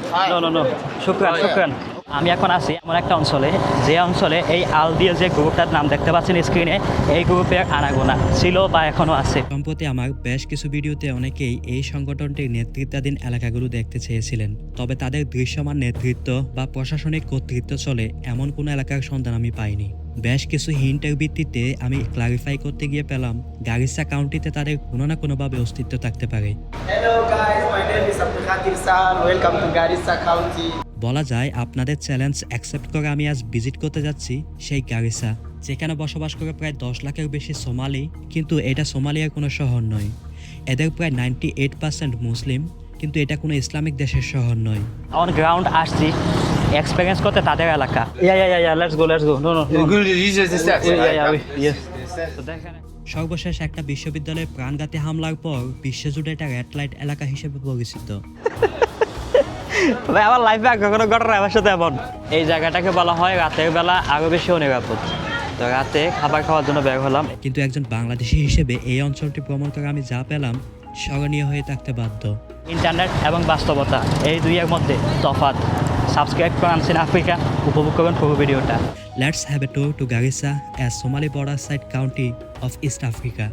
No no no, শুক্রান শুক্রান। আমি এখন আছি এমন একটা অঞ্চলে, যে অঞ্চলে এই আলদিয়া যে গ্রুপটার নাম দেখতে পাচ্ছেন স্ক্রিনে, এই গ্রুপের আনাগোনা ছিল বা এখনও আছে। সম্প্রতি আমার বেশ কিছু ভিডিওতে অনেকেই এই সংগঠনটির নেতৃত্বাধীন এলাকাগুলো দেখতে চেয়েছিলেন, তবে তাদের দৃশ্যমান নেতৃত্ব বা প্রশাসনিক কর্তৃত্ব চলে এমন কোনো এলাকার সন্ধান আমি পাইনি। বেশ কিছু হিন্টের ভিত্তিতে আমি ক্লারিফাই করতে গিয়ে পেলাম গারিসা কাউন্টিতে তাদের কোনো না কোনোভাবে অস্তিত্ব থাকতে পারে। Hello guys, my name is Abdul Khadir San. Welcome to Garissa County. বলা যায় আপনাদের চ্যালেঞ্জ অ্যাকসেপ্ট করে আমি আজ ভিজিট করতে যাচ্ছি সেই গারিসা, যেখানে বসবাস করে প্রায় 10 লাখের বেশি সোমালি। কিন্তু এটা সোমালিয়ার কোনো শহর নয়। এদের প্রায় 98% মুসলিম, কিন্তু এটা কোনো ইসলামিক দেশের শহর নয়। অন গ্রাউন্ড আসছি এক্সপিরিয়েন্স করতে তাদের এলাকা। Let's go no no. সর্বশেষ একটা বিশ্ববিদ্যালয়ের প্রাণঘাতী হামলার পর বিশ্বজুড়ে এটা রেড লাইট এলাকা হিসেবে পরিচিত। ভাই আমার লাইফে কোনো ঘটনা আমার সাথে এমন। এই জায়গাটাকে বলা হয় রাতের বেলা আরও বেশি অনিরাপদ। তো রাতে খাবার খাওয়ার জন্য বের হলাম। কিন্তু একজন বাংলাদেশি হিসেবে এই অঞ্চলটি ভ্রমণ করে আমি যা পেলাম স্মরণীয় হয়ে থাকতে বাধ্য। ইন্টারনেট এবং বাস্তবতা এই দুইয়ের মধ্যে তফাৎ। সাবস্ক্রাইব করে আনছেন আফ্রিকা, উপভোগ করবেন পুরো ভিডিওটা। Let's have a tour to Garissa, a Somali border side county of East Africa.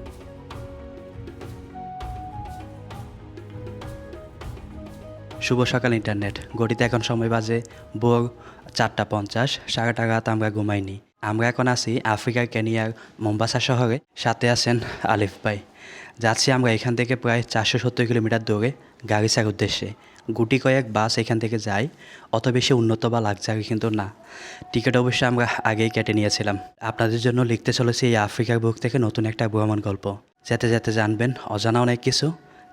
শুভ সকাল ইন্টারনেট। ঘড়িতে এখন সময় বাজে ভোর 4:50। সারাটা রাত আমরা ঘুমাইনি। আমরা এখন আছি আফ্রিকার কেনিয়ার মোম্বাসা শহরে। সাথে আছেন আলিফ ভাই। যাচ্ছি আমরা এখান থেকে প্রায় 470 কিলোমিটার দূরে গারিসার উদ্দেশ্যে। গুটি কয়েক বাস এখান থেকে যায়, অত বেশি উন্নত বা লাক্সারি কিন্তু না। টিকিট অবশ্য আমরা আগেই কেটে নিয়েছিলাম। আপনাদের জন্য লিখতে চলেছি এই আফ্রিকার বুক থেকে নতুন একটা ভ্রমণ গল্প। যেতে যেতে জানবেন অজানা অনেক কিছু,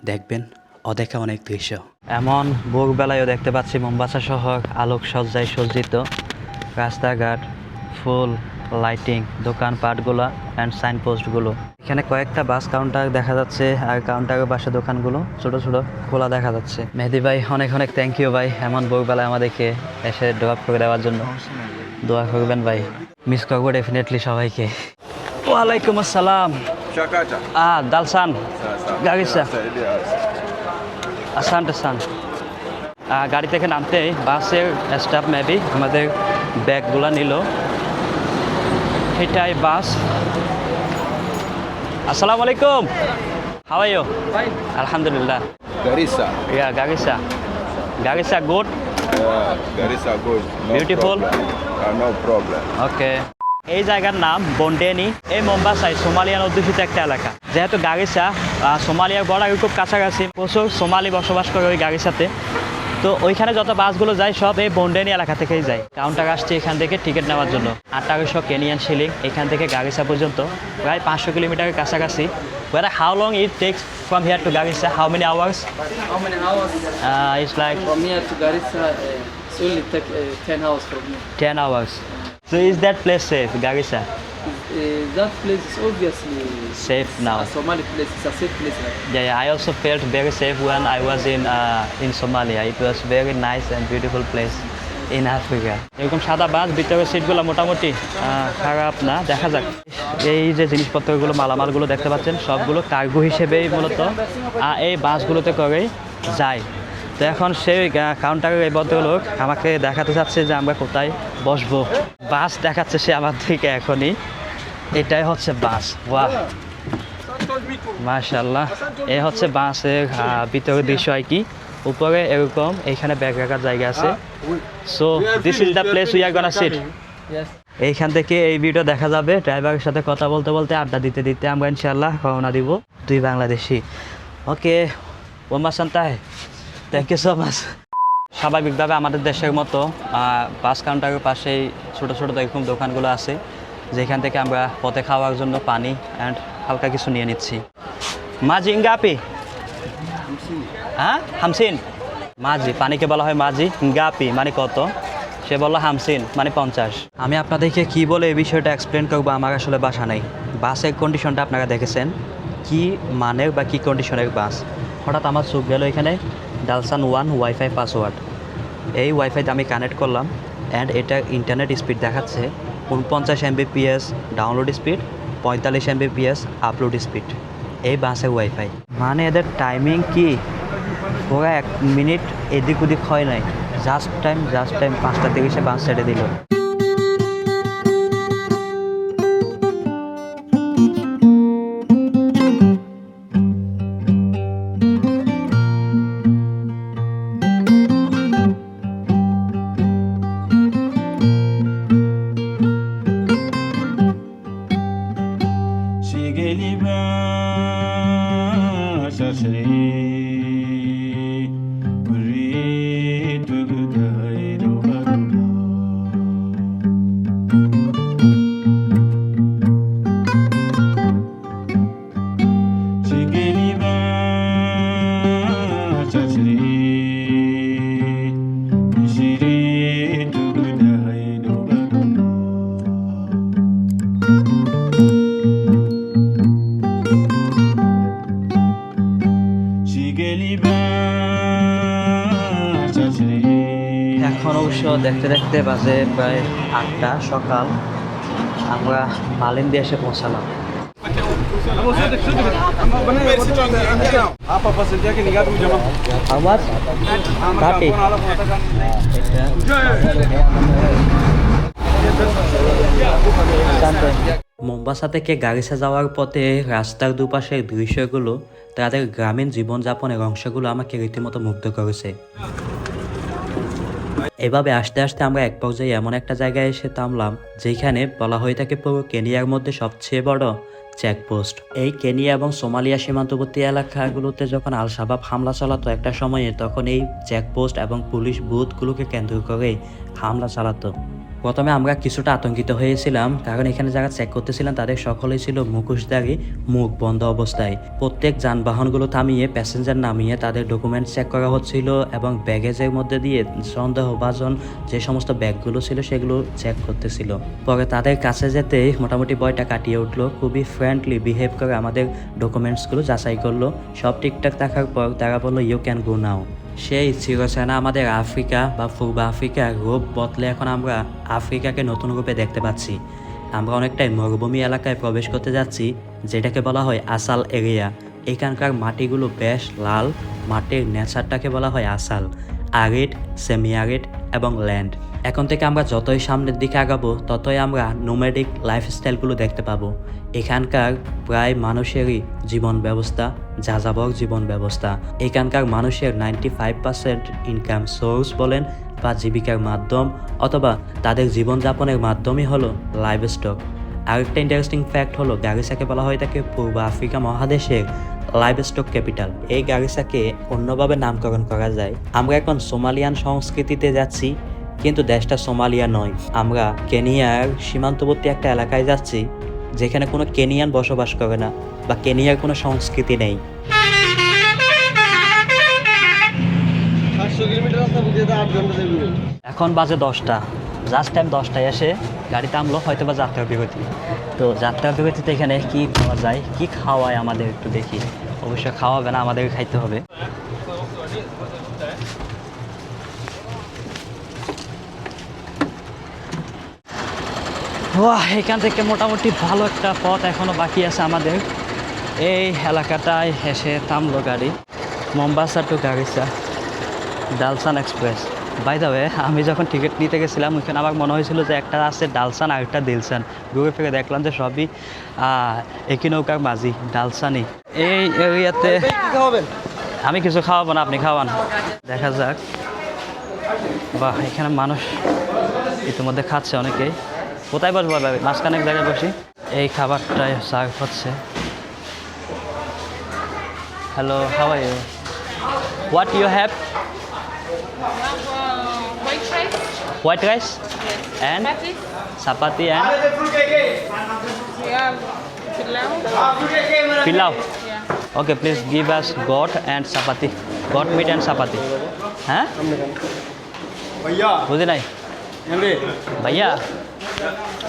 দেখবেন অদেখা অনেক দৃশ্য। এমন ভোরবেলায়ও দেখতে পাচ্ছি মোম্বাসা শহর আলোকসজ্জায় সজ্জিত, রাস্তাঘাট ফুল লাইটিং, দোকানপাটগুলো অ্যান্ড সাইনপোস্টগুলো। এখানে কয়েকটা বাস কাউন্টার দেখা যাচ্ছে, আর কাউন্টারের পাশে দোকানগুলো ছোট ছোট খোলা দেখা যাচ্ছে। মেহেদি ভাই অনেক অনেক থ্যাংক ইউ ভাই, এমন ভোরবেলায় আমাদেরকে এসে ড্রপ করে দেওয়ার জন্য। দোয়া করবেন ভাই, মিস করবো ডেফিনেটলি সবাইকে। ওয়ালাইকুম আসসালাম। দালসান গারিসা। আসান্ট। গাড়ি থেকে নামতেই বাসের স্টাফ মেবি আমাদের ব্যাগগুলো নিল। এটাই বাস। আসসালামু আলাইকুম, হাউ আর ইউ? আলহামদুলিল্লাহ। Garissa. Garissa good? Garissa good. No Beautiful? Problem. No problem. ওকে। এই জায়গার নাম বন্ডেনি। এই মোম্বাসায় সোমালিয়ান অধ্যুষিত একটা এলাকা। যেহেতু গারিসা সোমালিয়ার বর্ডারের খুব কাছাকাছি, প্রচুর সোমালি বসবাস করে ওই গারিসাতে। তো ওইখানে যত বাসগুলো যায় সব এই বন্ডেনি এলাকা থেকেই যায়। কাউন্টার আসছে এখান থেকে টিকিট নেওয়ার জন্য। 2800 কেনিয়ান শিলিং এখান থেকে গারিসা পর্যন্ত, প্রায় 500 কিলোমিটারের কাছাকাছি। How long it takes from here to Garissa? How many hours? How many hours? It's like From here to Garissa, it's only take 10 hours from here. 10 hours. So is that place safe, Garissa? That place is obviously Safe now. a Somali place. It's a safe place. Right? Yeah, I also felt very safe when I was in Somalia. It was very nice and beautiful place in Africa. এরকম সাদা বাস, ভিতরে সিটগুলো মোটামুটি খারাপ না, দেখা যাক। এই যে জিনিসপত্রগুলো মালামালগুলো দেখতে পাচ্ছেন সবগুলো কার্গো হিসেবেই মূলত এই বাসগুলোতে করেই যায়। তো এখন সেই কাউন্টারের এই ভদ্রলোক আমাকে দেখাতে চাচ্ছে যে আমরা কোথায় বসবো। বাস দেখাচ্ছে সে আমার থেকে এখনই। এটাই হচ্ছে বাস। ওয়াহ মাশাআল্লাহ। এ হচ্ছে বাসের ভিতরের দৃশ্য আর কি। উপরে এরকম এইখানে ব্যাগ রাখার জায়গা আছে। So this is the place we are gonna sit. Yes. এইখান থেকে এই ভিডিও দেখা যাবে। ড্রাইভারের সাথে কথা বলতে বলতে আড্ডা দিতে দিতে আমরা ইনশাআল্লাহ রওনা দিব। দুই বাংলাদেশি। ওকে ওমা সান্তায়, থ্যাংক ইউ সো মাচ। স্বাভাবিকভাবে আমাদের দেশের মতো বাস কাউন্টারের পাশেই ছোটো ছোটো এরকম দোকানগুলো আছে, যেখান থেকে আমরা পথে খাওয়ার জন্য পানি অ্যান্ড হালকা কিছু নিয়ে নিচ্ছি। মাঝি ইঙ্গাপি, হ্যাঁ হামসিন। মাঝি পানিকে বলা হয় মাঝি, ইঙ্গাপি মানে কত, সে বললো হামসিন মানে 50। আমি আপনাদেরকে কি বলে এই বিষয়টা এক্সপ্লেন করবো, আমার আসলে বাসা নেই। বাসের কন্ডিশনটা আপনারা দেখেছেন, কি মানের বা কী কন্ডিশনের বাস। হঠাৎ আমার চোখ গেল এখানে ডালসান 1 ওয়াইফাই পাসওয়ার্ড। এই ওয়াইফাইতে আমি কানেক্ট করলাম অ্যান্ড এটা ইন্টারনেট স্পিড দেখাচ্ছে 49 Mbps download speed, 45 Mbps upload speed. এই বাসের ওয়াইফাই মানে এদের টাইমিং কি, ওরা 1 মিনিট এদিক ওদিক হয় নাই, জাস্ট টাইম 5:30 বাস ছেড়ে দিল। এখন অবশ্য দেখতে দেখতে বাজে প্রায় 8টা সকাল। আমরা মালিন্দি এসে পৌঁছালাম। আওয়াজ কাটি মোম্বাসা থেকে গারিসা যাওয়ার পথে রাস্তার দুপাশের দৃশ্যগুলো, তাদের গ্রামীণ জীবনযাপনের অংশগুলো আমাকে রীতিমতো মুগ্ধ করেছে। এভাবে আস্তে আস্তে আমরা এক পর্যায়ে এমন একটা জায়গায় এসে থামলাম যেখানে বলা হয়ে থাকে পুরো কেনিয়ার মধ্যে সবচেয়ে বড় চেকপোস্ট। এই কেনিয়া এবং সোমালিয়া সীমান্তবর্তী এলাকাগুলোতে যখন আল শাবাব হামলা চালাতো একটা সময়ে, তখন এই চেকপোস্ট এবং পুলিশ বুথগুলোকে কেন্দ্র করে হামলা চালাতো। প্রথমে আমরা কিছুটা আতঙ্কিত হয়েছিলাম, কারণ এখানে যারা চেক করতেছিলেন তাদের সকলেই ছিল মুখোশধারী, মুখ বন্ধ অবস্থায়। প্রত্যেক যানবাহনগুলো থামিয়ে প্যাসেঞ্জার নামিয়ে তাদের ডকুমেন্ট চেক করা হচ্ছিল এবং ব্যাগেজের মধ্যে দিয়ে সন্দেহভাজন যে সমস্ত ব্যাগগুলো ছিল সেগুলো চেক করতেছিল। পরে তাদের কাছে যেতে মোটামুটি ভয়টা কাটিয়ে উঠলো। খুবই ফ্রেন্ডলি বিহেভ করে আমাদের ডকুমেন্টসগুলো যাচাই করলো। সব ঠিকঠাক থাকার পর তারা বললো ইউ ক্যান গো নাও। সেই চিরচেনা আমাদের আফ্রিকা বা পূর্ব আফ্রিকার রূপ বদলে এখন আমরা আফ্রিকাকে নতুন রূপে দেখতে পাচ্ছি। আমরা অনেকটাই মরুভূমি এলাকায় প্রবেশ করতে যাচ্ছি, যেটাকে বলা হয় আসাল এরিয়া। এখানকার মাটিগুলো বেশ লাল, মাটির নেচারটাকে বলা হয় আসাল। আরিড, সেমি আরিড এবং ল্যান্ড। এখন থেকে আমরা যতই সামনের দিকে আগাবো ততই আমরা নোম্যাডিক লাইফস্টাইলগুলো দেখতে পাবো। এখানকার প্রায় মানুষেরই জীবন ব্যবস্থা যাযাবর জীবন ব্যবস্থা। এখানকার মানুষের 95% ইনকাম সোর্স বলেন বা জীবিকার মাধ্যম অথবা তাদের জীবনযাপনের মাধ্যমই হলো লাইভ স্টক। আরেকটা ইন্টারেস্টিং ফ্যাক্ট হলো গারিসাকে বলা হয় থাকে পূর্ব আফ্রিকা মহাদেশের লাইভ স্টক ক্যাপিটাল। এই গারিসাকে অন্যভাবে নামকরণ করা যায়। আমরা এখন সোমালিয়ান সংস্কৃতিতে যাচ্ছি, কিন্তু দেশটা সোমালিয়া নয়। আমরা কেনিয়ার সীমান্তবর্তী একটা এলাকায় যাচ্ছি যেখানে কোনো কেনিয়ান বসবাস করে না বা কেনিয়ার কোনো সংস্কৃতি নেই। এখন বাজে 10টা, জাস্ট টাইম 10টায় এসে গাড়ি থামলো, হয়তো বা যাত্রা বিরতি। তো যাত্রা বিরতিতে এখানে কি খাওয়া যায়, কি খাওয়ায় আমাদের একটু দেখি। অবশ্যই খাওয়াবে না, আমাদের খাইতে হবে। এখান থেকে মোটামুটি ভালো একটা পথ এখনও বাকি আছে আমাদের। এই এলাকাটায় এসে থামলো গাড়ি, Mombasa to Garissa Dalsan express. By the way, আমি যখন টিকিট নিতে গেছিলাম ওইখানে আমার মনে হয়েছিল যে একটা আছে ডালসান আর একটা দিলসান। ঘুরে ফিরে দেখলাম যে সবই একই নৌকার মাঝি, ডালসানই। এই এরিয়াতে আমি কিছু খাওয়াবো না, আপনি খাওয়ান, দেখা যাক। বাহ, এখানে মানুষ ইতিমধ্যে খাচ্ছে অনেকেই। কোথায় বসবো ভাই? মাঝখানে এক জায়গায় বসি। এই খাবারটাই সার্ভ হচ্ছে। Hello, how are you? What you have? White rice. White rice and chapati and We have pilau. pilau. Yeah. Okay, please give us goat and chapati. Goat meat and chapati. हाँ? बुझे नहीं? भैया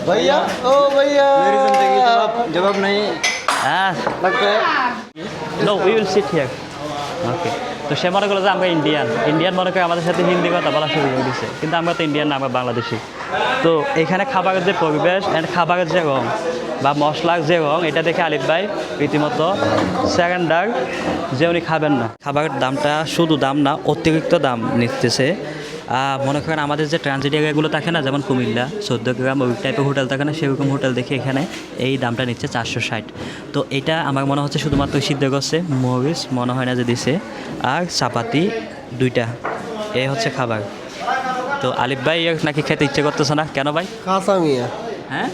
भैया ओ भैया जवाब नहीं हाँ लगता है। no we will sit here. Okay. তো সে মনে করলো যে আমরা ইন্ডিয়ান মনে করে আমাদের সাথে হিন্দি কথা বলা শুরু করে দিচ্ছে, কিন্তু আমরা তো ইন্ডিয়ান না, আমরা বাংলাদেশি। তো এখানে খাবারের যে পরিবেশ অ্যান্ড খাবারের যে রং বা মশলার যে রং, এটা দেখে আলিফ ভাই রীতিমতো স্যারেন্ডার যে উনি খাবেন না। খাবারের দামটা শুধু দাম না, অতিরিক্ত দাম নিতেছে। মনে করেন আমাদের যে ট্রানজিট এরিয়াগুলো থাকে না, যেমন কুমিল্লা 14 গ্রাম ওই টাইপের হোটেল থাকে না, সেরকম হোটেল দেখে এখানে এই দামটা নিচ্ছে 460। তো এটা আমার মনে হচ্ছে শুধুমাত্র সিদ্ধ করছে, মরিচ মনে হয় না যে দিছে, আর চাপাতি 2টা, এই হচ্ছে খাবার। তো আলিফ ভাই নাকি খেতে ইচ্ছে করতেছে না, কেন ভাই? কাঁচা মিয়া, হ্যাঁ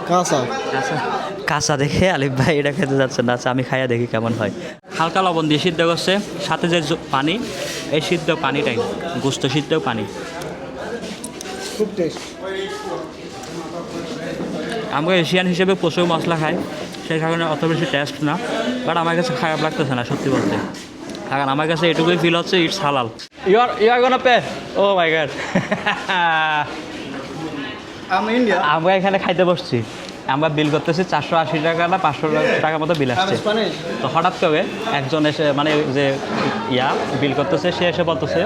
কাঁচা। কাঁচা দেখে আলিফ ভাই এটা খেতে যাচ্ছে না। আচ্ছা আমি খাইয়া দেখি কেমন হয়। হালকা লবণ দিয়ে সিদ্ধ করছে, সাথে যে পানি, এই সিদ্ধ পানিটাই গোস্ত সিদ্ধ পানি। খুব টেস্ট। আমরা এশিয়ান হিসেবে প্রচুর মশলা খাই, সেই কারণে অত বেশি টেস্ট না, বাট আমার কাছে খারাপ লাগতেছে না সত্যি বলতে, কারণ আমার কাছে এটুকুই ফিল হচ্ছে it's halal. You are gonna pay, oh my God. আমি ইন্ডিয়া। আমরা এখানে খাইতে বসছি, আমরা বিল করতেছি 480 টাকা না 500 টাকার মতো বিল আসছে। স্প্যানিশ। তো হঠাৎ করে একজন এসে, মানে যে বিল করতেছে, সে এসে বলতেছে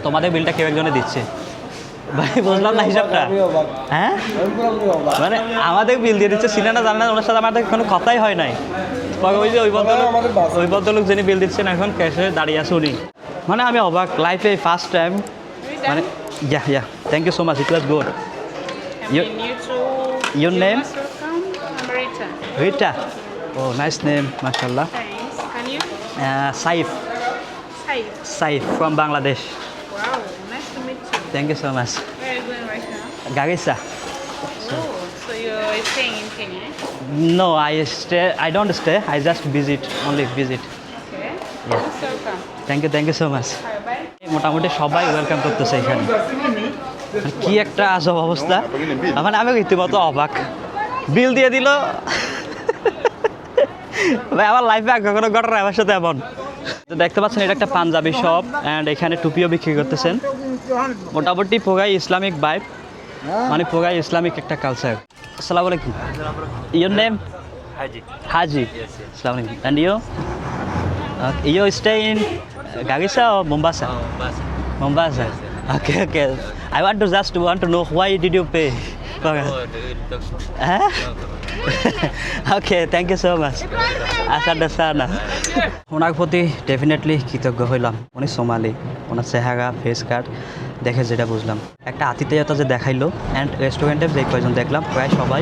তোমাদের বিলটা কেউ একজনে দিচ্ছে। ভাই বুঝলাম না হিসাবটা। হ্যাঁ, মানে আমাদের বিল দিয়ে দিচ্ছে, চিনে না জানে না, ওনার সাথে আমাদের কোনো কথাই হয় নাই। পরে ওই যে ওই ভদ্রলোক যিনি বিল দিচ্ছেন এখন ক্যাশে দাঁড়িয়ে আছে উনি, মানে আমি অবাক, লাইফে ফার্স্ট টাইম। মানে yeah thank you so much, it was good. You Your name? welcome. I'm Rita. Rita. Oh, nice name, mashallah. Thanks. Can you? Saif. Hi. Saif from Bangladesh. Wow. Nice to meet you. Thank you so much. Where are you going right now? Garissa. Oh, so you're staying in Kenya? No, I don't stay. I just only visit. Okay. Yeah. Most welcome. Thank you so much. Bye bye. মোটামুটি সবাই welcome করতেছে এখানে। কি একটা আজব অবস্থা, মানে আমি রীতিমতো অবাক। বিল দিয়ে দিল ভাই, আমার লাইফে আগে কোনো ঘটনা আমার সাথে এমন। তো দেখতে পাচ্ছেন এটা একটা পাঞ্জাবি শপ, অ্যান্ড এখানে টুপিও বিক্রি করতেছেন। মোটামুটি পুরাই ইসলামিক ভাইব, মানে পুরাই ইসলামিক একটা কালচার। আসসালামু আলাইকুম। Your name? হাজি। আসসালামু আলাইকুম। And you stay in Garissa or Mombasa? Mombasa. Okay. I want to know why did you pay? Huh? Okay, thank you so much. Asada sana. ওনার প্রতি definitely কৃতজ্ঞ হইলাম। উনি Somali, ওনার চেহারা face কাট দেখে যেটা বুঝলাম, একটা আতিথেয়তা যে দেখাইলো। অ্যান্ড রেস্টুরেন্টে যে কয়জন দেখলাম প্রায় সবাই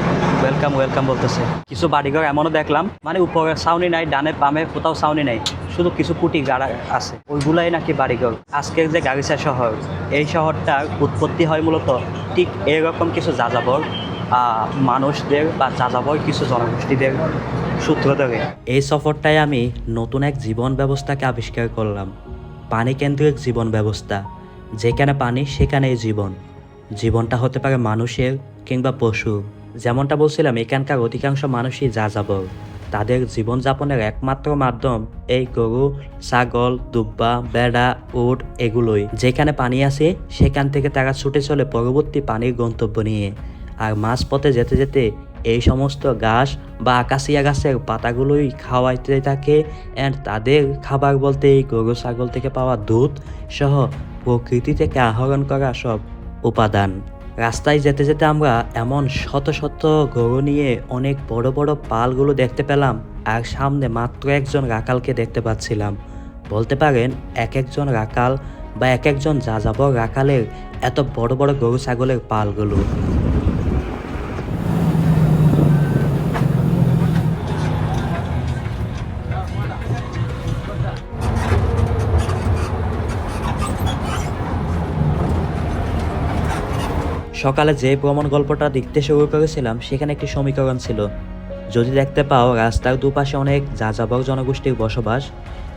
ওয়েলকাম বলতেছে। কিছু বাড়িঘর এমনও দেখলাম, মানে উপরে ছাউনি নাই, ডানে বামে কোথাও ছাউনি নাই, শুধু কিছু কুটি গাড়া আছে, ওইগুলাই নাকি বাড়িঘর। আজকের যে গারিসা শহর, এই শহরটার উৎপত্তি হয় মূলত ঠিক এরকম কিছু যাযাবর মানুষদের বা যাযাবর কিছু জনগোষ্ঠীদের সূত্র ধরে। এই সফরটায় আমি নতুন এক জীবন ব্যবস্থাকে আবিষ্কার করলাম, পানি কেন্দ্রিক জীবন ব্যবস্থা, যেখানে পানি সেখানেই জীবনটা হতে পারে মানুষের কিংবা পশু। যেমনটা বলছিলাম, এখানকার অধিকাংশ মানুষই যাযাবর, তাদের জীবনযাপনের একমাত্র মাধ্যম এই গরু, ছাগল, দুব্বা, বেড়া, উট এগুলোই। যেখানে পানি আছে সেখান থেকে তারা ছুটে চলে পরবর্তী পানির গন্তব্য নিয়ে। আর মাঝপথে যেতে যেতে এই সমস্ত ঘাস বা আকাশিয়া গাছের পাতাগুলোই খাওয়াইতে থাকে। অ্যান্ড তাদের খাবার বলতে এই গরু ছাগল থেকে পাওয়া দুধ সহ প্রকৃতি থেকে আহরণ করা সব উপাদান। রাস্তায় যেতে যেতে আমরা এমন শত শত গরু নিয়ে অনেক বড় বড় পালগুলো দেখতে পেলাম, আর সামনে মাত্র একজন রাখালকে দেখতে পাচ্ছিলাম। বলতে পারেন এক একজন রাখাল বা এক একজন যাযাবর রাখালের এত বড় বড় গরু ছাগলের পালগুলো। সকালে যে ভ্রমণ গল্পটা দেখতে শুরু করেছিলাম সেখানে একটি সমীকরণ ছিল, যদি দেখতে পাও রাস্তার দুপাশে অনেক যাযাবর জনগোষ্ঠীর বসবাস,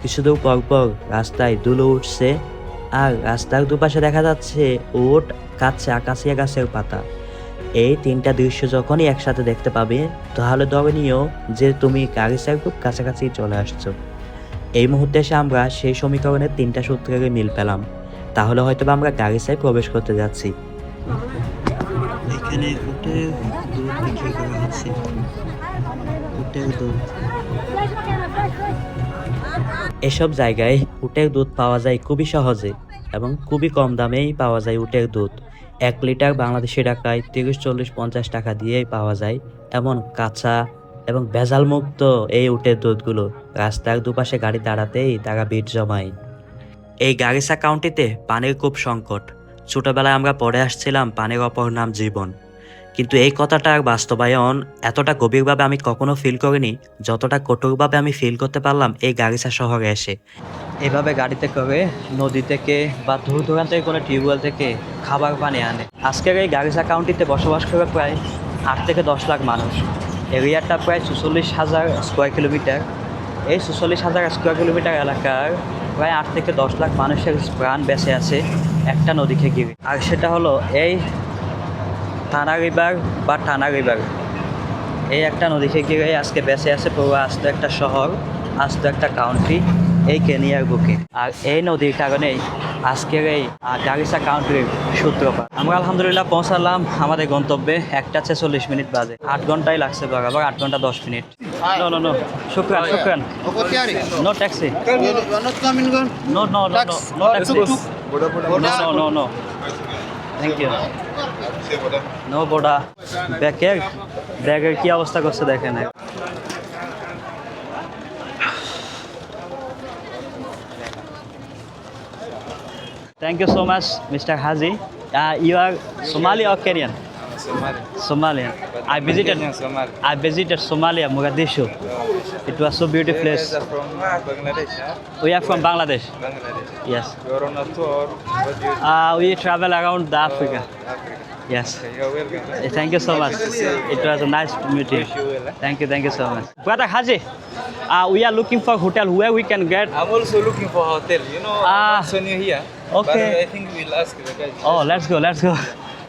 কিছু দূর পরপর রাস্তায় ধুলো উঠছে, আর রাস্তার দুপাশে দেখা যাচ্ছে উট খাচ্ছে আকাশিয়া গাছের পাতা। এই তিনটা দৃশ্য যখনই একসাথে দেখতে পাবে তাহলে ধরে নিও যে তুমি গারিসার খুব কাছাকাছি চলে আসছো। এই মুহূর্তে এসে আমরা সেই সমীকরণের তিনটা সূত্রের মিল পেলাম, তাহলে হয়তো আমরা গারিসায় প্রবেশ করতে যাচ্ছি। এখানে উটের দুধ বিক্রি করা হচ্ছে, উটের দুধ। এসব জায়গায় উটের দুধ পাওয়া যায় খুবই সহজে এবং খুবই কম দামেই পাওয়া যায় উটের দুধ। 1 লিটার বাংলাদেশি টাকায় 30, 40, 50 টাকা দিয়েই পাওয়া যায় এমন কাঁচা এবং ভেজাল মুক্ত এই উটের দুধগুলো। রাস্তার দুপাশে গাড়ি দাঁড়াতেই তারা ভিড় জমায়। এই গারিসা কাউন্টিতে পানির খুব সংকট, ছোটবেলায় আমরা পড়ে আসছিলাম পানির অপর নাম জীবন, কিন্তু এই কথাটার বাস্তবায়ন এতটা গভীরভাবে আমি কখনো ফিল করিনি যতটা কঠোরভাবে আমি ফিল করতে পারলাম এই গারিসা শহরে এসে। এভাবে গাড়িতে করে নদী থেকে বা দূর দূরান্ত থেকে কোনো টিউবওয়েল থেকে খাবার পানি আনে। আজকের এই গারিসা কাউন্টিতে বসবাস করে প্রায় 8 থেকে 10 লাখ মানুষ। এরিয়াটা প্রায় 44,000 স্কোয়ার কিলোমিটার। এই 44,000 স্কোয়ার কিলোমিটার এলাকার প্রায় 8 থেকে 10 লাখ মানুষের প্রাণ বেঁচে আছে একটা নদীকে ঘিরে। আর সেটা হলো এই থানা রিভার বা টানা রিভার। এই একটা নদীকে ঘিরে আজকে বেঁচে আছে পুরো আস্ত একটা শহর, আস্ত একটা কাউন্ট্রি এই কেনিয়ার বুকে। আর এই নদীর কারণেই আজকের এই গারিসা কাউন্ট্রির সূত্রপাত। আমরা আলহামদুলিল্লাহ পৌঁছালাম আমাদের গন্তব্যে 1:46 বাজে। 8 ঘন্টাই লাগছে বরাবর, 8 ঘন্টা 10 মিনিট। নো নো নো, শুক্রান শুক্রান। No taxi, no no no no taxi, no no no, thank you. No বোডা। ব্যাগের কি অবস্থা করছে দেখেন। Thank you so much, Mr. Haji. You are Somali or Kenyan? Somalian. I visited Somalia, Mogadishu. It was so beautiful place. From Bangladesh, huh? We are from Bangladesh. Bangladesh. Yes. You're on a tour. What do you We travel around the Africa. Africa. Yes. You're welcome. Thank you so much. It was nice to meet you. Wish you well, huh? Thank you so much. Brother Haji, we are looking for hotel where we can get. I'm also looking for a hotel. You know, Ah. I'm also new here. Okay. But I think we'll ask the guys. Oh, let's go.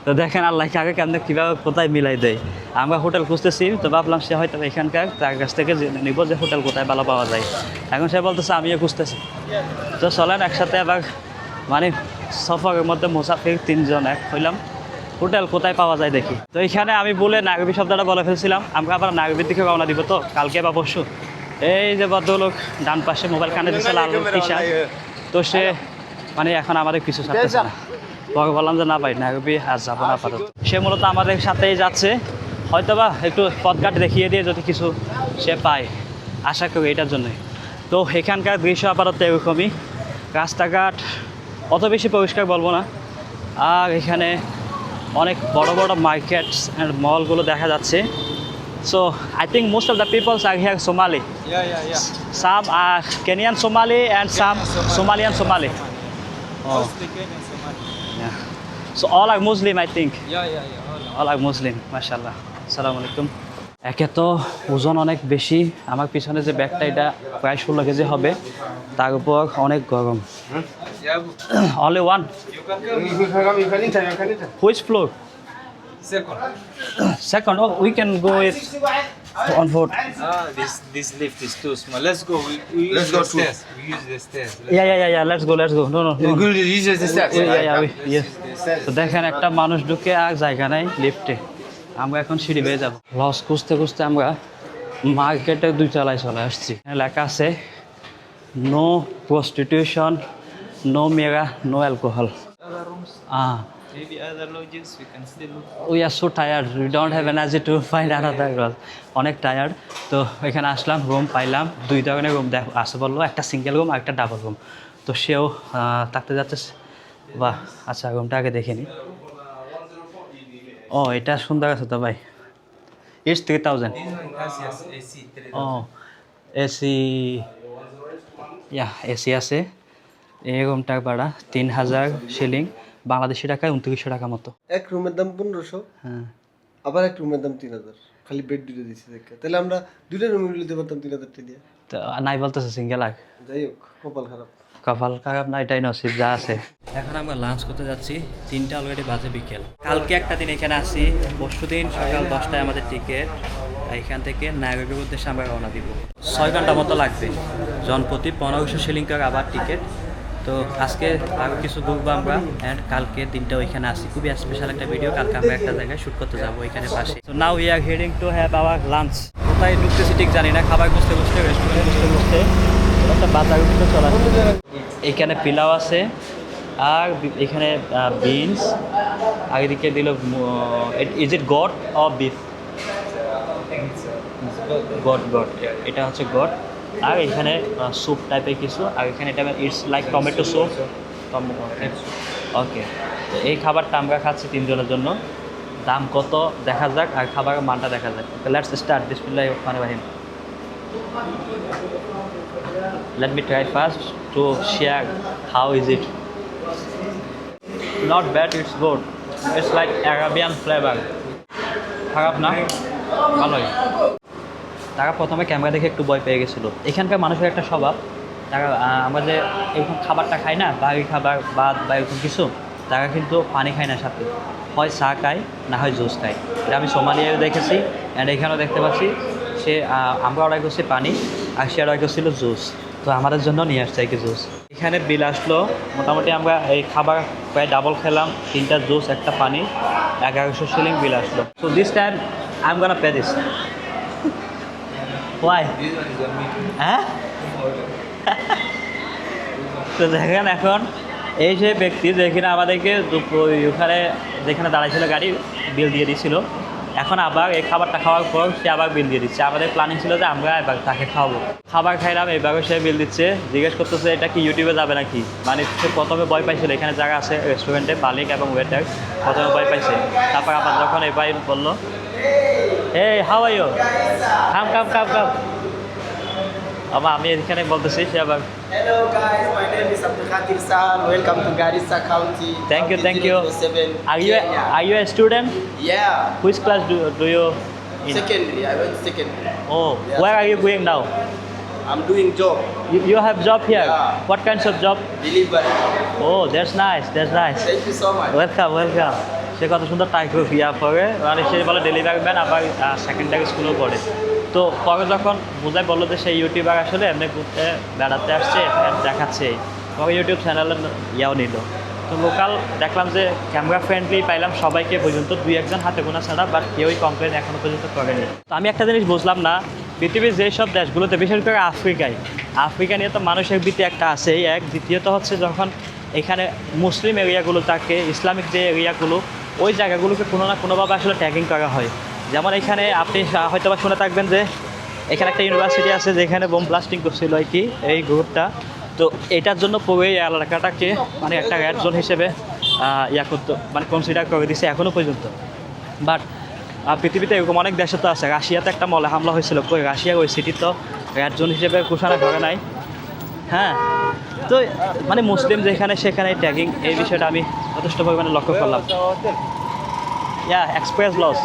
তো দেখেন আল্লাহ কাকে কেমন কীভাবে কোথায় মিলাই দেয়। আমরা hotel খুঁজতেছি, তো ভাবলাম সে হয়তো এখানকার তার কাছ থেকে জেনে নিব যে হোটেল কোথায় ভালো পাওয়া যায়। এখন সে বলতেছে আমিও খুঁজতেছি। তো চলেন একসাথে আবার মানে সফরের মধ্যে মুসাফির 3 জন এক হইলাম, হোটেল কোথায় পাওয়া যায় দেখি। তো এখানে আমি বলে নাগরিক শব্দটা বলে ফেলছিলাম। আমরা আবার নাগরিক দিকে রওনা দিব তো কালকে বা পরশু। এই যে ভদ্রলোক ডান পাশে মোবাইল কানে দিচ্ছে লাল টি-শার্ট, তো সে মানে এখন আমাদের কিছু ছাড়তেছে না। পরে বললাম যে না ভাই নাইরোবি আর যাবো না আপাতত। সে মূলত আমাদের সাথেই যাচ্ছে, হয়তোবা একটু পথঘাট দেখিয়ে দিয়ে যদি কিছু সে পায়, আশা করি এটার জন্যই। তো এখানকার দৃশ্য আপাতত এরকমই, রাস্তাঘাট অত বেশি পরিষ্কার বলবো না। আর এখানে অনেক বড় বড় মার্কেটস অ্যান্ড মলগুলো দেখা যাচ্ছে। So I think most of the peoples are here Somali, Yeah. Some are Kenyan Somali and some Somalian Somali. Mostly Kenyan, Somali. Yeah. So all are Muslim, I think. Yeah. All are Muslim, mashallah. Assalamu alaikum. একে তো ওজন অনেক বেশি, আমার পিছনে যে ব্যাগটা এটা প্রায় 16 কেজি হবে, তার উপর অনেক গরম। Yeah. Only one. You can Which floor? second. Second. Oh, we can go it on foot. This lift is too small. Let's go. We use the stairs. We use the stairs. Yeah. Let's go. No. Use the stairs. Yes. তো দেখেন একটা মানুষ ঢুকে আর জায়গা নাই লিফটে। আমরা এখন সিঁড়ি বেয়ে যাবো। লস খুঁজতে আমরা মার্কেটের 2 তলায় চলে আসছি। লেখা আছে নো প্রস্টিটিউশন, নো মেরা, no alcohol. Maybe other lodges we can still look. We are so tired. We don't have energy to find another room. অনেক টায়ার্ড। তো এখানে আসলাম, রুম পাইলাম। 2 ধরনের রুম আসে বললো, একটা সিঙ্গেল রুম আর একটা ডাবল রুম। তো সেও থাকতে যাচ্ছে। বাহ, আচ্ছা রুমটা আগে দেখে নিই। ও এটা সুন্দর আছে তো ভাই। It's 3,000. Yes, AC. Oh AC, AC আছে। এই রুমটার ভাড়া 3,000 শিলিং, বাংলাদেশি টাকায় 2900 টাকা মতো। এক রুমের দাম 1500, হ্যাঁ। আবার এক রুমের দাম 3000, খালি বেড দুটো দিচ্ছে দেখে। তাহলে আমরা 2টা রুম নিতে পারতাম 3000 টাকা দিয়ে। তো নাই বলতেছে সিঙ্গেল আর। যাই হোক, কপাল খারাপ। কপাল খারাপ না, এটাই নসিব যা আছে। এখন আমরা লাঞ্চ করতে যাচ্ছি, 3টা অলরেডি বাজে বিকেল। কালকে একটা দিন এখানে আসি, পরশু দিন সকাল 10টায় আমাদের টিকিট। এখান থেকে নাইরোবির উদ্দেশ্যে আমরা রওনা দিব। 6 ঘন্টা মতো লাগবে, জনপ্রতি 1500 শিলিং করে আবার টিকিট। তো আজকে আরও কিছু ঘুরবো আমরা, অ্যান্ড কালকে দিনটা ওইখানে আসি। খুবই স্পেশাল একটা ভিডিও, কালকে আমরা একটা জায়গায় শ্যুট করতে যাবো ওইখানে পাশে। তো now we are heading to have our lunch. কোথায় ঢুকতেছি ঠিক জানি না, খাবার খুঁজতে রেস্টুরেন্ট খুঁজতে একটা বাজার উঠতে চলে আসছে। এইখানে পিলাও আছে, আর এখানে বিনস, আর এদিকে দিল is it god or beef? God, এটা হচ্ছে গড। আর এখানে স্যুপ টাইপের কিছু, আর এখানে এটা ইটস লাইক টমেটো স্যুপ। ওকে, এই খাবারটা আমরা খাচ্ছি 3 জনের জন্য। দাম কত দেখা যাক আর খাবারের মানটা দেখা যাক। Let's start. বিসমিল্লাহির রহমানির রহিম। Let me try first to share how is it. Not bad, it's good. It's like Arabian flavor. খারাপ না, ভালোই। তারা প্রথমে ক্যামেরা দেখে একটু ভয় পেয়ে গেছিলো। এখানকার মানুষের একটা স্বভাব, তারা আমরা যে এরকম খাবারটা খাই না, বাড়ি খাবার ভাত বা এরকম কিছু, তারা কিন্তু পানি খায় না সাথে, হয় চা খায় না হয় জুস খায়। এটা আমি সোমালিয়ায় দেখেছি অ্যান্ড এখানেও দেখতে পাচ্ছি। সে আমরা অর্ডার করছি পানি আর সে অর্ডার করছিল জুস, তো আমাদের জন্য নিয়ে আসছে কি জুস। এখানে বিল আসলো মোটামুটি, আমরা এই খাবার প্রায় ডাবল খেলাম, 3টা জুস 1টা পানি, 1100 শিলিং বিল আসলো। So this time I am gonna pay this. Why? হ্যাঁ, তো দেখেন এখন এই যে ব্যক্তি যেখানে আমাদেরকে ওখানে যেখানে দাঁড়াইছিল গাড়ি বিল দিয়ে দিয়েছিল, এখন আবার এই খাবারটা খাওয়ার পর সে আবার বিল দিয়ে দিচ্ছে। আমাদের প্ল্যানিং ছিল যে আমরা এবার তাকে খাওয়াবো। খাবার খাইলাম, এবারও সে বিল দিচ্ছে। জিজ্ঞেস করতেছে এটা কি ইউটিউবে যাবে নাকি। মানে সে প্রথমে ভয় পাইছিল, এখানে যারা আছে রেস্টুরেন্টে মালিক এবং ওয়েটার প্রথমে ভয় পাইছে। তারপর আবার যখন এবার বললো এই হাউ আর ইউ, কাম কাম কাম কাম, আবার আমি এখানে বলতেছি, সে আবার Hello guys, my name is Abdul Khadir Sal. Welcome to Garissa County. Thank you, thank you. 2007, Kenya. Are you a student? Yeah. Which class do you in? Secondary. I went secondary. Oh, Yeah. where are you going now? I'm doing job. You have job here? Yeah. What kinds of job? Delivery. Oh, that's nice, that's nice. Thank you so much. Welcome welcome. সে কত সুন্দর টাইকো ইয়া পরে, মানে সে বলে delivery man, আবার secondary স্কুলেও পড়ে। তো পরে যখন বোঝায় বললো যে সেই ইউটিউবার আসলে এমনি ঘুরতে বেড়াতে আসছে, দেখাচ্ছে, পরে ইউটিউব চ্যানেলের ইয়াও নিল। তো লোকাল দেখলাম যে ক্যামেরা ফ্রেন্ডলি পাইলাম সবাইকে পর্যন্ত, 2-1 হাতে গোনা ছাড়া, বাট কেউই কমপ্লেন এখনও পর্যন্ত করেনি। তো আমি একটা জিনিস বুঝলাম না, পৃথিবীর যেসব দেশগুলোতে, বিশেষ করে আফ্রিকা নিয়ে তো মানুষের ভীতি একটা আছে। এক দ্বিতীয়ত হচ্ছে যখন এখানে মুসলিম এরিয়াগুলো থাকে, ইসলামিক যে এরিয়াগুলো, ওই জায়গাগুলোকে কোনো না কোনোভাবে আসলে ট্যাগিং করা হয়। যেমন এখানে আপনি হয়তো বা শুনে থাকবেন যে এখানে একটা ইউনিভার্সিটি আছে যেখানে বোম ব্লাস্টিং করছিল এই গ্রুপটা। তো এটার জন্য পুরো এই এলাকাটাকে মানে একটা রেড জোন হিসেবে ইয়া করতো, মানে কনসিডার করে দিছে এখনও পর্যন্ত। বাট পৃথিবীতে এরকম অনেক দেশে তো আছে। রাশিয়াতে একটা মলে হামলা হয়েছিল, কই রাশিয়ার ওই সিটি তো রেড জোন হিসেবে ঘোষণা করে নাই। হ্যাঁ, তো মানে মুসলিম যেখানে সেখানে ট্যাগিং, এই বিষয়টা আমি যথেষ্ট পরিমাণে লক্ষ্য করলাম। ইয়া এক্সপ্রেস লস,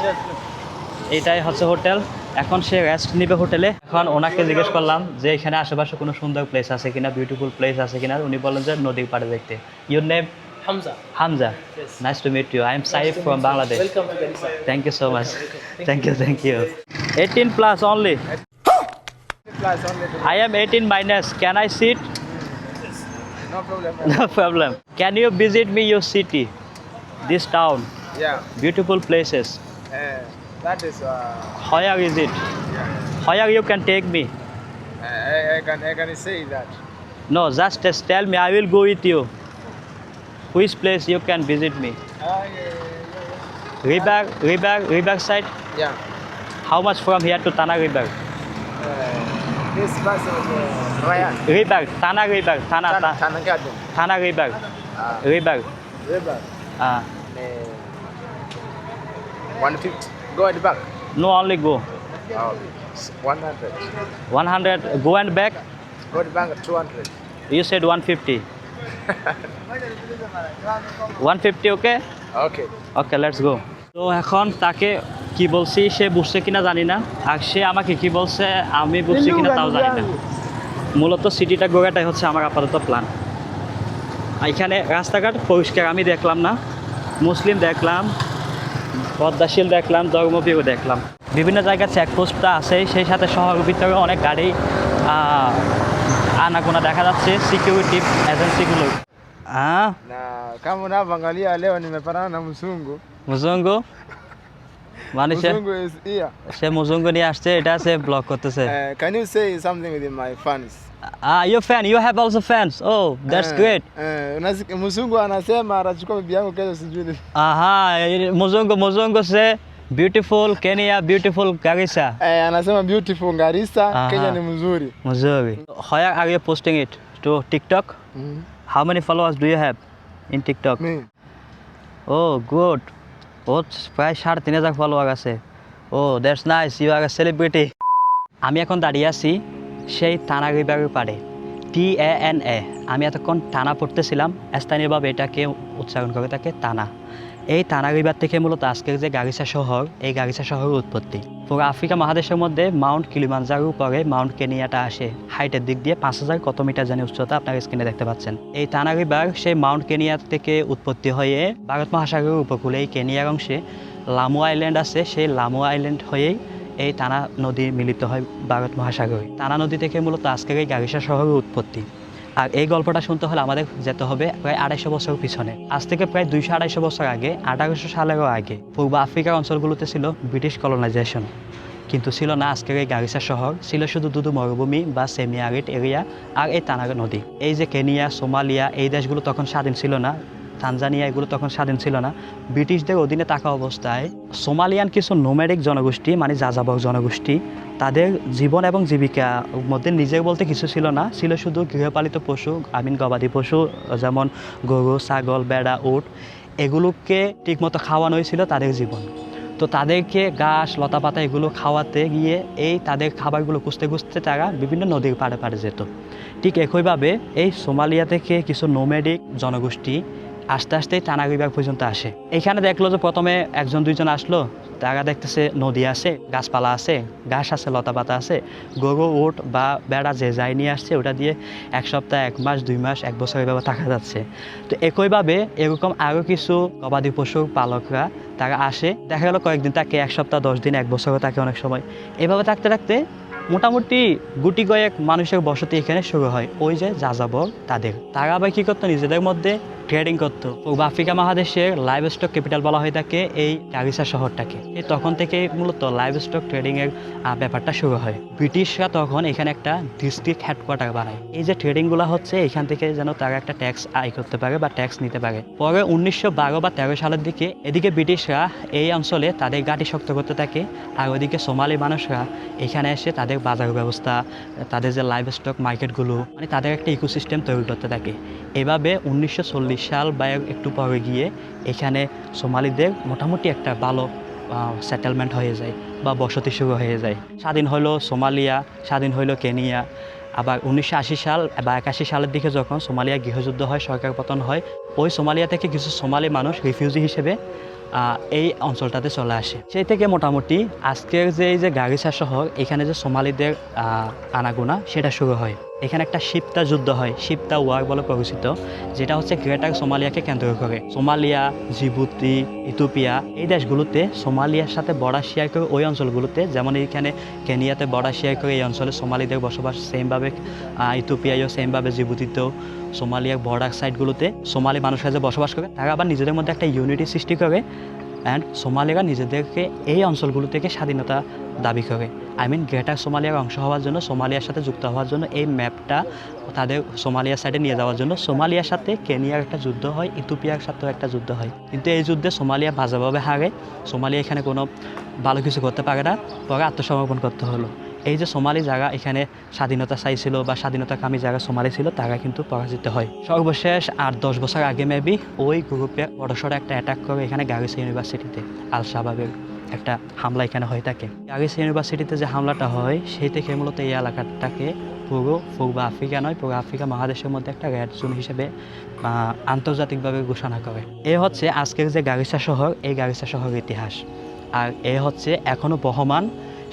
এইটাই হচ্ছে হোটেল। এখন সে রেস্ট নিবে হোটেলে। এখন ওনাকে জিজ্ঞেস করলাম যে এখানে আশেপাশে কোনো সুন্দর প্লেস আছে কিনা, বিউটিফুল প্লেস আছে কিনা। উনি বললেন যে নদীর পাড়ে দেখতে। Your name? Hamza. Hamza. Yes. Nice to meet you. I am Saif from Bangladesh. Welcome to Garissa. Thank you so much. Thank you. 18 plus only. I am 18 minus. Can I sit? No problem. No problem. Can you visit me your city, this town? Yeah. Beautiful places. That is. Where is it? Where you can take me? I can say that. No, just tell me. I will go with you. Which place you can visit me? River side. Yeah. How much from here to Tana River? This bus is Ryan. River, Tana River, Tana Tanagadan. Tana River, River. River. 150. Go at the back. No, only go. 100. 100. Go and back. Go at the back at 200. You said 150. 150, okay? Okay. Okay, let's go. তো এখন তাকে কি বলছি সে বুঝছে কিনা জানি না, আর সে আমাকে কি বলছে আমি বুঝছি কিনা তাও জানি না। মূলত সিটিটা ঘোরাটাই হচ্ছে আমার আপাতত প্ল্যান। এখানে রাস্তাঘাট পরিষ্কার আমি দেখলাম না, মুসলিম দেখলাম, পদ্মাশীল দেখলাম, ধর্মপ্রিয় দেখলাম। বিভিন্ন জায়গায় চেকপোস্টটা আছে, সেই সাথে শহরের ভিতরে অনেক গাড়ি আনাগোনা দেখা যাচ্ছে, সিকিউরিটি এজেন্সিগুলো। Na kama unavyoangalia leo nimepatana na mzungu. মুজঙ্গো মানে Mzungu is here. সে মুজঙ্গো নিয়ে আসছে, এটা সে ব্লক করতেছে। Can you say something with my fans? Your fan, you have also fans. Oh, that's great. Mzungu anasema atachukua bibi yangu kesho sijui. Aha, Muzungu say beautiful Kenya, beautiful Garissa. Anasema beautiful Garissa, Kenya ni mzuri. Mzuri. Where are you posting it? To TikTok? How many followers do you have in TikTok? Me. Oh good, ও প্রায় 3,500 follower আছে। Oh that's nice, you are a celebrity. আমি এখন দাঁড়িয়ে আছি সেই টানা রিভারের পাড়ে, TANA। আমি এতক্ষণ টানা পড়তেছিলাম, স্থানীয়ভাবে এটাকে উচ্চারণ করে থাকে টানা। এই টানা রিভার থেকে মূলত আজকের যে গারিসা শহর, এই গারিসা শহরের উৎপত্তি। পুরো আফ্রিকা মহাদেশের মধ্যে মাউন্ট কিলিমানজারোর পরে মাউন্ট কেনিয়াটা আসে, হাইটের দিক দিয়ে 5,000 কত মিটার জানি উচ্চতা, আপনার স্ক্রিনে দেখতে পাচ্ছেন। এই টানা রিভার সেই মাউন্ট কেনিয়া থেকে উৎপত্তি হয়ে ভারত মহাসাগরের উপকূলে এই কেনিয়ার অংশে লামু আইল্যান্ড আছে, সেই লামু আইল্যান্ড হয়েই এই টানা নদী মিলিত হয় ভারত মহাসাগরে। টানা নদী থেকে মূলত আজকের এই গারিসা শহরের উৎপত্তি। আর এই গল্পটা শুনতে হলে আমাদের যেতে হবে প্রায় 250 বছর পিছনে। আজ থেকে প্রায় 200-250 বছর আগে, 1800 সালেরও আগে, পূর্ব আফ্রিকার অঞ্চলগুলোতে ছিল ব্রিটিশ কলোনাইজেশন, কিন্তু ছিল না আজকের এই গারিসা শহর। ছিল শুধু দুধু মরুভূমি বা সেমি আরিড এরিয়া আর এই টানা নদী। এই যে কেনিয়া, সোমালিয়া, এই দেশগুলো তখন স্বাধীন ছিল না, তানজানিয়া, এগুলো তখন স্বাধীন ছিল না। ব্রিটিশদের অধীনে থাকা অবস্থায় সোমালিয়ান কিছু নোম্যাডিক জনগোষ্ঠী, মানে যাযাবর জনগোষ্ঠী, তাদের জীবন এবং জীবিকার মধ্যে নিজের বলতে কিছু ছিল না, ছিল শুধু গৃহপালিত পশু, গবাদি পশু, যেমন গরু, ছাগল, বেড়া, উট, এগুলোকে ঠিকমতো খাওয়ানোই ছিল তাদের জীবন। তো তাদেরকে ঘাস, লতা পাতা এগুলো খাওয়াতে গিয়ে এই তাদের খাবারগুলো খুঁজতে খুঁজতে তারা বিভিন্ন নদীর পাড়ে পাড়ে যেত। ঠিক একইভাবে এই সোমালিয়া থেকে কিছু নোম্যাডিক জনগোষ্ঠী আস্তে আস্তে টানা রিভার পর্যন্ত আসে। এখানে দেখলো যে প্রথমে 1-2 আসলো, তারা দেখতেছে নদী আছে, গাছপালা আছে, ঘাস আছে, লতা পাতা আছে, গরু, উট বা বেড়া যে যাই নিয়ে আসছে ওটা দিয়ে 1 সপ্তাহ, 1 মাস, 2 মাস, 1 বছর এভাবে থাকা যাচ্ছে। তো একইভাবে এরকম আরও কিছু গবাদি পশুর পালকরা তারা আসে, দেখা গেলো কয়েকদিন থাকে, 1 সপ্তাহ, 10 দিন, 1 বছরও থাকে অনেক সময়। এভাবে থাকতে থাকতে মোটামুটি গুটি কয়েক মানুষের বসতি এখানে শুরু হয়, ওই যে যাযাবর তাদের। তারা আবার কী করতো, নিজেদের মধ্যে ট্রেডিং করতো। পূর্ব আফ্রিকা মহাদেশের লাইভ স্টক ক্যাপিটাল বলা হয়ে থাকে এই গারিসা শহরটাকে। এই তখন থেকে মূলত লাইভ স্টক ট্রেডিংয়ের ব্যাপারটা শুরু হয়। ব্রিটিশরা তখন এখানে একটা ডিস্ট্রিক্ট হেডকোয়ার্টার বানায়। এই যে ট্রেডিংগুলো হচ্ছে এখান থেকে যেন তারা একটা ট্যাক্স আয় করতে পারে বা ট্যাক্স নিতে পারে। পরে 1912 বা 13 সালের দিকে এদিকে ব্রিটিশরা এই অঞ্চলে তাদের ঘাঁটি শক্ত করতে থাকে, আর ওইদিকে সোমালি মানুষরা এখানে এসে তাদের বাজার ব্যবস্থা, তাদের যে লাইভ স্টক মার্কেটগুলো, মানে তাদের একটা ইকোসিস্টেম তৈরি করতে থাকে। এভাবে 1940 সাল বা একটু পরে গিয়ে এখানে সোমালিদের মোটামুটি একটা ভালো সেটেলমেন্ট হয়ে যায় বা বসতি শুরু হয়ে যায়। স্বাধীন হলো সোমালিয়া, স্বাধীন হলো কেনিয়া। আবার 1980 সাল বা 81 সালের দিকে যখন সোমালিয়া গৃহযুদ্ধ হয়, সরকার পতন হয়, ওই সোমালিয়া থেকে কিছু সোমালি মানুষ রিফিউজি হিসেবে এই অঞ্চলটাতে চলে আসে। সেই থেকে মোটামুটি আজকের যে এই যে গারিসা শহর, এখানে যে সোমালিদের আনাগোনা সেটা শুরু হয়। এখানে একটা শিপ্তা যুদ্ধ হয়, শিপ্তা ওয়ার বলে পরিচিত, যেটা হচ্ছে গ্রেটার সোমালিয়াকে কেন্দ্র করে। সোমালিয়া, জিবুতি, ইথিওপিয়া এই দেশগুলোতে সোমালিয়ার সাথে বর্ডার শেয়ার করে ওই অঞ্চলগুলোতে, যেমন এইখানে কেনিয়াতে বর্ডার শেয়ার করে এই অঞ্চলে সোমালিদের বসবাস, সেমভাবে ইথিওপিয়ায়ও সেমভাবে জিবুতিতেও সোমালিয়ার বর্ডার সাইডগুলোতে সোমালি মানুষরা যে বসবাস করে, তারা আবার নিজেদের মধ্যে একটা ইউনিটি সৃষ্টি করে অ্যান্ড সোমালিরা নিজেদেরকে এই অঞ্চলগুলো থেকে স্বাধীনতা দাবি করে। গ্রেটার সোমালিয়ার অংশ হওয়ার জন্য, সোমালিয়ার সাথে যুক্ত হওয়ার জন্য এই ম্যাপটা তাদের সোমালিয়া সাইডে নিয়ে যাওয়ার জন্য সোমালিয়ার সাথে কেনিয়ার একটা যুদ্ধ হয়, ইথিওপিয়ার সাথেও একটা যুদ্ধ হয়। কিন্তু এই যুদ্ধে সোমালিয়া বাজেভাবে হারে, সোমালিয়া এখানে কোনো ভালো কিছু করতে পারে না, পরে আত্মসমর্পণ করতে হলো। এই যে সোমালি যারা এখানে স্বাধীনতা চাইছিল বা স্বাধীনতাকামী যারা সোমালি ছিল, তারা কিন্তু পরাজিত হয়। সর্বশেষ 8-10 বছর আগে মেবি ওই গ্রুপে বড়সড় একটা অ্যাটাক করে এখানে গারিসা ইউনিভার্সিটিতে, আল শাবাবের একটা হামলা এখানে হয়ে থাকে। গারিসা ইউনিভার্সিটিতে যে হামলাটা হয়, সেই থেকে মূলত এই এলাকাটাকে পূর্ব আফ্রিকা নয়, পূর্ব আফ্রিকা মহাদেশের মধ্যে একটা রেড জোন হিসেবে আন্তর্জাতিকভাবে ঘোষণা করে। এ হচ্ছে আজকের যে গারিসা শহর, এই গারিসা শহরের ইতিহাস। আর এ হচ্ছে এখনও বহমান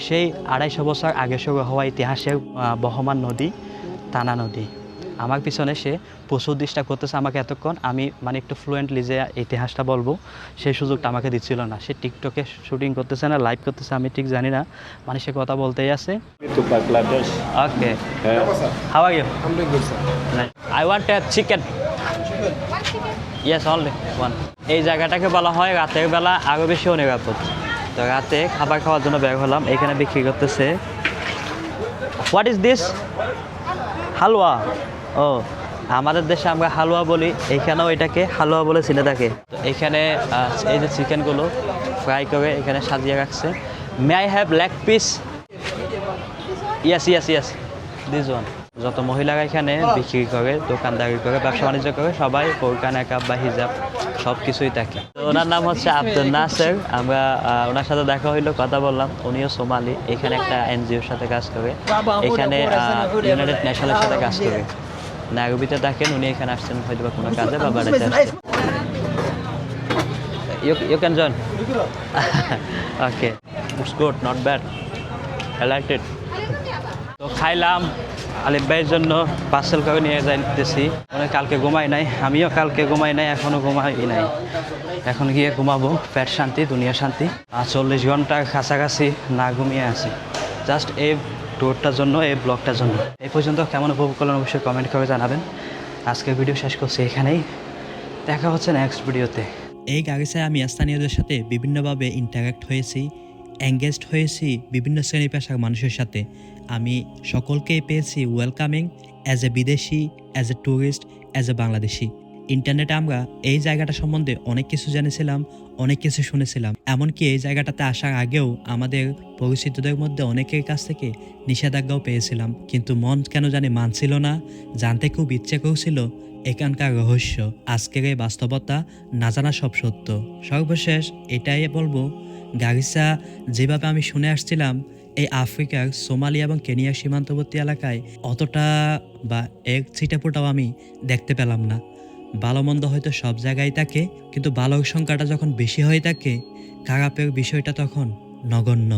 সেই 250 বছর আগে শুরু হওয়া ইতিহাসের বহমান নদী, টানা নদী। আমার পিছনে সে প্রচুর ডিস্টার্ব করতেছে আমাকে এতক্ষণ। আমি একটু ফ্লুয়েন্টলি যে ইতিহাসটা বলবো সেই সুযোগটা আমাকে দিচ্ছিল না। সে টিকটকে শুটিং করতেছে না লাইভ করতেছে আমি ঠিক জানি না, সে কথা বলতেই আছে। To Bangladesh. Okay, how are you? I'm doing good, sir. I want a chicken. Yes, only one. এই জায়গাটাকে বলা হয় রাতের বেলা আরও বেশি অনিরাপদ। তো রাতে খাবার খাওয়ার জন্য বের হলাম, এখানে বিক্রি করতেছে। What is this? হালুয়া। ও, আমাদের দেশে আমরা হালুয়া বলি, এখানেও এটাকে হালুয়া বলে চিনে থাকে। তো এখানে এই যে চিকেনগুলো ফ্রাই করে এখানে সাজিয়ে রাখছে। May I have leg piece? Yes yes yes, this one যত মহিলারা এখানে বিক্রি করে, দোকানদারি করে, ব্যবসা বাণিজ্য করে, সবাই বোরকা, নেকাব বা হিজাব সব কিছুই থাকে। তো ওনার নাম হচ্ছে আব্দুল নাসের। আমরা ওনার সাথে দেখা হইলো, কথা বললাম। উনিও সোমালি, এখানে একটা এনজিওর সাথে কাজ করে, এখানে ইউনাইটেড নেশনের সাথে কাজ করে। নাইরোবিতে দেখেন, উনি এখানে আসছেন হয়তো বা কোনো কাজে বা বেড়াতে আসছেন। You can join. Okay, it's good, not bad. I liked it. তো খাইলাম, আলিফ ভাইয়ের জন্য পার্সেল করে নিয়ে যাইতেছি। মানে কালকে ঘুমাই নাই, আমিও কালকে ঘুমাই নাই, এখনও ঘুমাই নাই। এখন গিয়ে ঘুমাবো, পেট শান্তি, দুনিয়া শান্তি। 40 ঘন্টার কাছাকাছি না ঘুমিয়ে আছি, জাস্ট এই ট্যুরটার জন্য, এই ব্লগটার জন্য। এই পর্যন্ত কেমন উপভোগ করলেন অবশ্যই কমেন্ট করে জানাবেন। আজকের ভিডিও শেষ করছি এখানেই, দেখা হচ্ছে নেক্সট ভিডিওতে। এই গাড়িসায় আমি স্থানীয়দের সাথে বিভিন্নভাবে ইন্টারাক্ট হয়েছি, এঙ্গেজড হয়েছি বিভিন্ন শ্রেণী পেশার মানুষের সাথে। আমি সকলকেই পেয়েছি ওয়েলকামিং, অ্যাজ এ বিদেশি, as a tourist, as a Bangladeshi. ইন্টারনেটে আমরা এই জায়গাটা সম্বন্ধে অনেক কিছু জেনেছিলাম, অনেক কিছু শুনেছিলাম। এমনকি এই জায়গাটাতে আসার আগেও আমাদের পরিচিতদের মধ্যে অনেকের কাছ থেকে নিষেধাজ্ঞাও পেয়েছিলাম, কিন্তু মন কেন জানি মানছিল না, জানতে খুব ইচ্ছে করছিল এখানকার রহস্য। আজকের এই বাস্তবতা, না জানা সব সত্য। সর্বশেষ এটাই বলবো, গারিসা যেভাবে আমি শুনে আসছিলাম, এই আফ্রিকার সোমালিয়া এবং কেনিয়ার সীমান্তবর্তী এলাকায় অতটা বা এক ছিটেফোঁটাও আমি দেখতে পেলাম না। ভালো মন্দ হয়তো সব জায়গায় থাকে, কিন্তু ভালোর সংখ্যাটা যখন বেশি হয়ে থাকে, খারাপের বিষয়টা তখন নগণ্য।